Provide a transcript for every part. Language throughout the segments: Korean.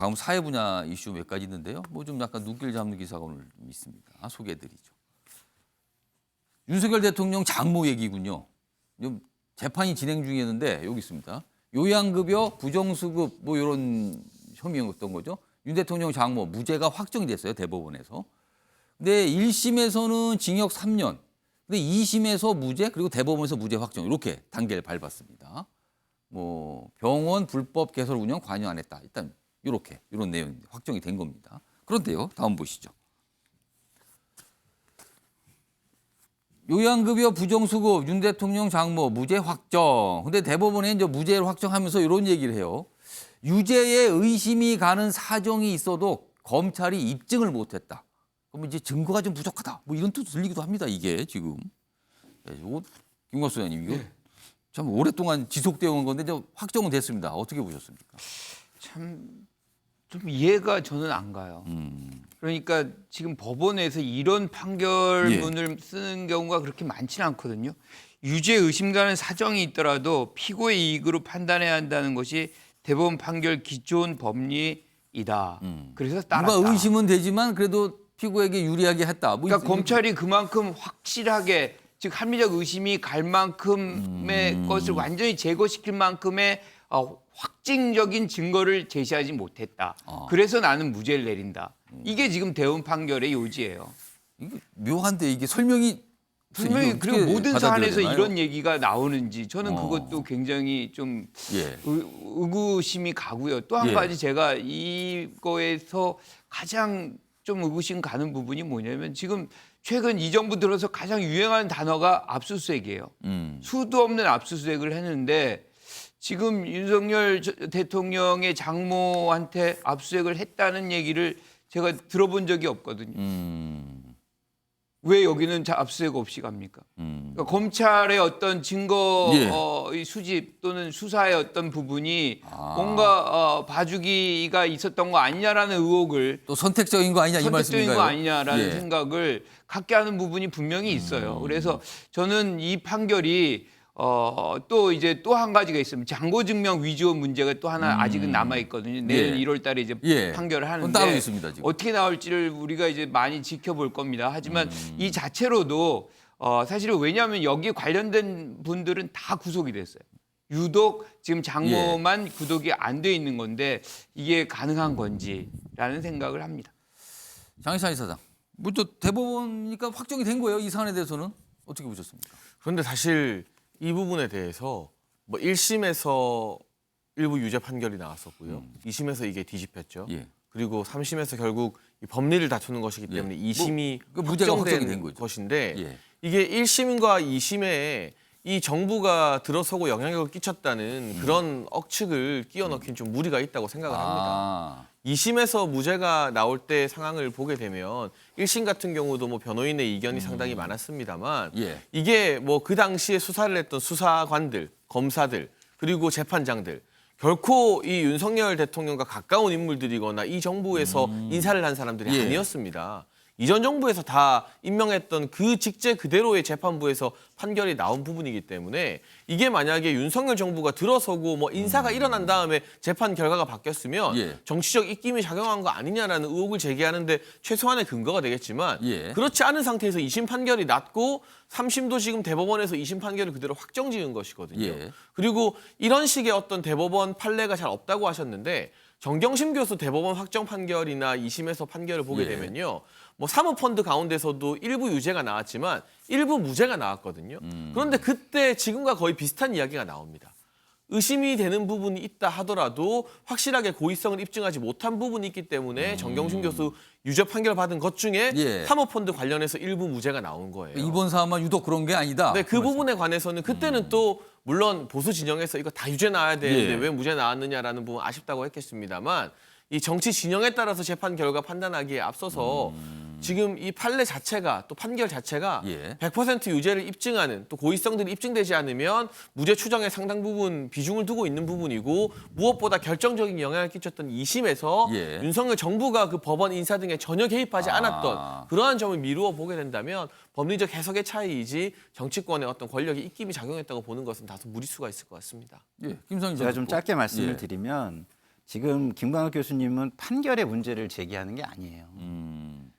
다음 사회 분야 이슈 몇 가지 있는데요. 뭐 좀 약간 눈길 잡는 기사가 오늘 좀 있습니다. 소개해드리죠. 윤석열 대통령 장모 얘기군요. 지금 재판이 진행 중이었는데 여기 있습니다. 요양급여 부정수급 뭐 이런 혐의였던 거죠. 윤 대통령 장모 무죄가 확정됐어요. 대법원에서. 근데 1심에서는 징역 3년, 근데 2심에서 무죄 그리고 대법원에서 무죄 확정 이렇게 단계를 밟았습니다. 뭐 병원 불법 개설 운영 관여 안 했다. 일단 이런 내용이 확정이 된 겁니다. 그런데요, 다음 보시죠. 요양급여 부정수급 윤 대통령 장모 무죄 확정. 근데 대법원에 이제 무죄를 확정하면서 이런 얘기를 해요. 유죄에 의심이 가는 사정이 있어도 검찰이 입증을 못했다. 그러면 이제 증거가 좀 부족하다. 뭐 이런 뜻 들리기도 합니다. 이게 지금. 이거 김광수 의원님 이거 참 오랫동안 지속되어 온 건데 이제 확정은 됐습니다. 어떻게 보셨습니까? 참 좀 이해가 저는 안 가요. 그러니까 지금 법원에서 이런 판결문을 쓰는 경우가 그렇게 많지는 않거든요. 유죄 의심 가는 사정이 있더라도 피고의 이익으로 판단해야 한다는 것이 대법원 판결 기존 법리이다. 그래서 따랐다. 누가 의심은 되지만 그래도 피고에게 유리하게 했다. 뭐 그러니까 검찰이 그만큼 확실하게 즉 합리적 의심이 갈 만큼의 것을 완전히 제거시킬 만큼의 확증적인 증거를 제시하지 못했다. 그래서 나는 무죄를 내린다. 이게 지금 대법원 판결의 요지예요. 이게 묘한데 이게 설명이 분명히 그리고 모든 받아들여야 사안에서 되나요? 이런 얘기가 나오는지 저는 그것도 굉장히 좀 의구심이 가고요. 또 한 가지 제가 이거에서 가장 좀 의구심 가는 부분이 뭐냐면 지금 최근 이 정부 들어서 가장 유행하는 단어가 압수수색이에요. 수도 없는 압수수색을 했는데 지금 윤석열 대통령의 장모한테 압수수색을 했다는 얘기를 제가 들어본 적이 없거든요. 왜 여기는 압수수색 없이 갑니까? 그러니까 검찰의 어떤 증거 수집 또는 수사의 어떤 부분이 뭔가 봐주기가 있었던 거 아니냐라는 의혹을 또 선택적인 거 아니냐 이 선택적인 말씀인가요? 거 아니냐라는 생각을 갖게 하는 부분이 분명히 있어요. 그래서 저는 이 판결이 또 이제 또 한 가지가 있으면 장고증명 위조 문제가 또 하나 아직은 남아 있거든요. 내년 1월 달에 이제 판결을 하는데 따로 있습니다, 지금. 어떻게 나올지를 우리가 이제 많이 지켜볼 겁니다. 하지만 이 자체로도 사실은 왜냐하면 여기 관련된 분들은 다 구속이 됐어요. 유독 지금 장모만 구속이 안 돼 있는 건데 이게 가능한 건지라는 생각을 합니다. 장희찬 이사장, 뭐 또 대법원이니까 확정이 된 거예요. 이 사안에 대해서는 어떻게 보셨습니까? 그런데 사실 이 부분에 대해서 뭐 1심에서 일부 유죄 판결이 나왔었고요. 2심에서 이게 뒤집혔죠. 그리고 3심에서 결국 이 법리를 다투는 것이기 때문에 2심이 그 무죄가 확정이 된 확정된 거죠. 것인데 이게 1심과 2심에 이 정부가 들어서고 영향력을 끼쳤다는 그런 억측을 끼워 넣긴 좀 무리가 있다고 생각을 합니다. 2심에서 무죄가 나올 때 상황을 보게 되면 1심 같은 경우도 뭐 변호인의 이견이 상당히 많았습니다만 이게 뭐 그 당시에 수사를 했던 수사관들, 검사들, 그리고 재판장들 결코 이 윤석열 대통령과 가까운 인물들이거나 이 정부에서 인사를 한 사람들이 아니었습니다. 이전 정부에서 다 임명했던 그 직제 그대로의 재판부에서 판결이 나온 부분이기 때문에 이게 만약에 윤석열 정부가 들어서고 뭐 인사가 일어난 다음에 재판 결과가 바뀌었으면 정치적 입김이 작용한 거 아니냐라는 의혹을 제기하는데 최소한의 근거가 되겠지만 그렇지 않은 상태에서 2심 판결이 났고 3심도 지금 대법원에서 2심 판결을 그대로 확정지은 것이거든요. 그리고 이런 식의 어떤 대법원 판례가 잘 없다고 하셨는데 정경심 교수 대법원 확정 판결이나 2심에서 판결을 보게 되면요. 뭐 사모펀드 가운데서도 일부 유죄가 나왔지만 일부 무죄가 나왔거든요. 그런데 그때 지금과 거의 비슷한 이야기가 나옵니다. 의심이 되는 부분이 있다 하더라도 확실하게 고의성을 입증하지 못한 부분이 있기 때문에 정경심 교수 유죄 판결 받은 것 중에 사모펀드 관련해서 일부 무죄가 나온 거예요. 이번 사안만 유독 그런 게 아니다. 네, 그 부분에 관해서는 그때는 또 물론 보수 진영에서 이거 다 유죄 나와야 되는데 왜 무죄 나왔느냐라는 부분 아쉽다고 했겠습니다만 이 정치 진영에 따라서 재판 결과 판단하기에 앞서서 지금 이 판례 자체가 또 판결 자체가 100% 유죄를 입증하는 또 고의성들이 입증되지 않으면 무죄 추정에 상당 부분 비중을 두고 있는 부분이고 무엇보다 결정적인 영향을 끼쳤던 2심에서 윤석열 정부가 그 법원 인사 등에 전혀 개입하지 않았던 그러한 점을 미루어 보게 된다면 법리적 해석의 차이이지 정치권의 어떤 권력이 입김이 작용했다고 보는 것은 다소 무리수가 있을 것 같습니다. 김상진 제가 좀 짧게 말씀을 드리면 지금 김광학 교수님은 판결의 문제를 제기하는 게 아니에요.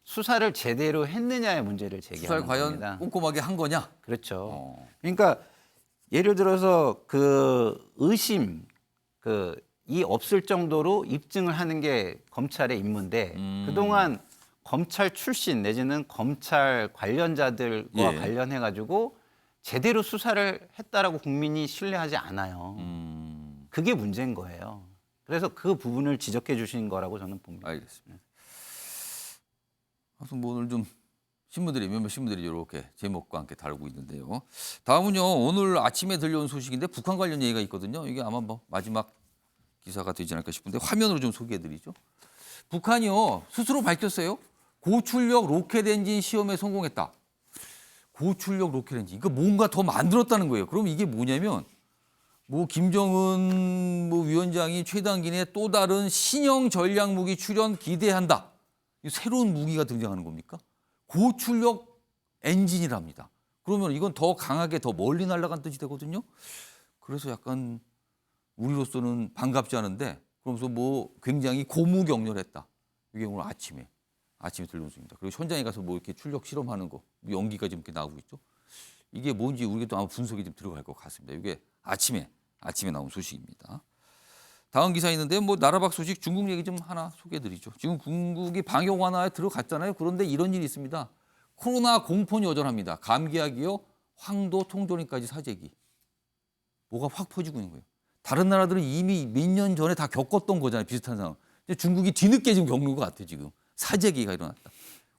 수사를 제대로 했느냐의 문제를 제기하는 수사를 과연 겁니다. 꼼꼼하게 한 거냐? 그렇죠. 그러니까 예를 들어서 그 의심 이 없을 정도로 입증을 하는 게 검찰의 임무인데 그동안 검찰 출신 내지는 검찰 관련자들과 예. 관련해 가지고 제대로 수사를 했다라고 국민이 신뢰하지 않아요. 그게 문제인 거예요. 그래서 그 부분을 지적해 주신 거라고 저는 봅니다. 알겠습니다. 아무튼 뭐 오늘 좀 몇몇 신문들이 이렇게 제목과 함께 다루고 있는데요. 다음은요, 오늘 아침에 들려온 소식인데 북한 관련 얘기가 있거든요. 이게 아마 뭐 마지막 기사가 되지 않을까 싶은데 화면으로 좀 소개해드리죠. 북한이요, 스스로 밝혔어요. 고출력 로켓 엔진 시험에 성공했다. 고출력 로켓 엔진, 이거 뭔가 더 만들었다는 거예요. 그럼 이게 뭐냐면 뭐 김정은 뭐 위원장이 최단기에 또 다른 신형 전략 무기 출현 기대한다. 이 새로운 무기가 등장하는 겁니까? 고출력 엔진이랍니다. 그러면 이건 더 강하게 더 멀리 날아간 뜻이 되거든요. 그래서 약간 우리로서는 반갑지 않은데 그러면서 뭐 굉장히 고무격렬했다. 이게 오늘 아침에 들려온 소식입니다. 그리고 현장에 가서 뭐 이렇게 출력 실험하는 거, 연기가 지금 이렇게 나오고 있죠. 이게 뭔지 우리가 또 아마 분석이 좀 들어갈 것 같습니다. 이게 아침에 나온 소식입니다. 다음 기사 있는데 뭐 나라밖 소식 중국 얘기 좀 하나 소개해드리죠. 지금 중국이 방역 완화에 들어갔잖아요. 그런데 이런 일이 있습니다. 코로나 공포는 여전합니다. 감기약이요, 황도 통조림까지 사재기. 뭐가 확 퍼지고 있는 거예요. 다른 나라들은 이미 몇 년 전에 다 겪었던 거잖아요. 비슷한 상황. 근데 중국이 뒤늦게 지금 겪는 것 같아요. 지금 사재기가 일어났다.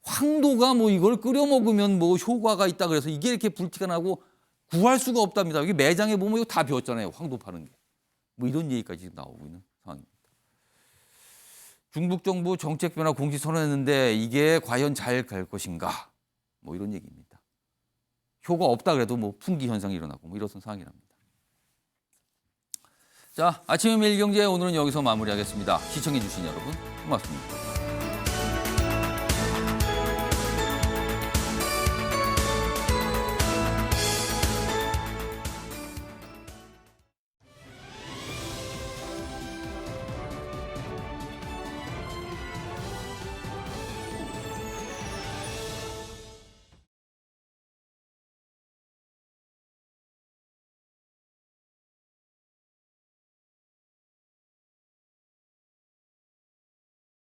황도가 뭐 이걸 끓여 먹으면 뭐 효과가 있다 그래서 이게 이렇게 불티가 나고 구할 수가 없답니다. 여기 매장에 보면 이거 다 비었잖아요. 황도 파는 게. 뭐 이런 얘기까지 나오고 있는 상황입니다. 중국 정부 정책 변화 공식 선언했는데 이게 과연 잘 갈 것인가? 뭐 이런 얘기입니다. 효과 없다 그래도 뭐 풍기 현상이 일어나고 뭐 이런 상황이랍니다. 자, 아침의 매일경제 오늘은 여기서 마무리하겠습니다. 시청해 주신 여러분 고맙습니다.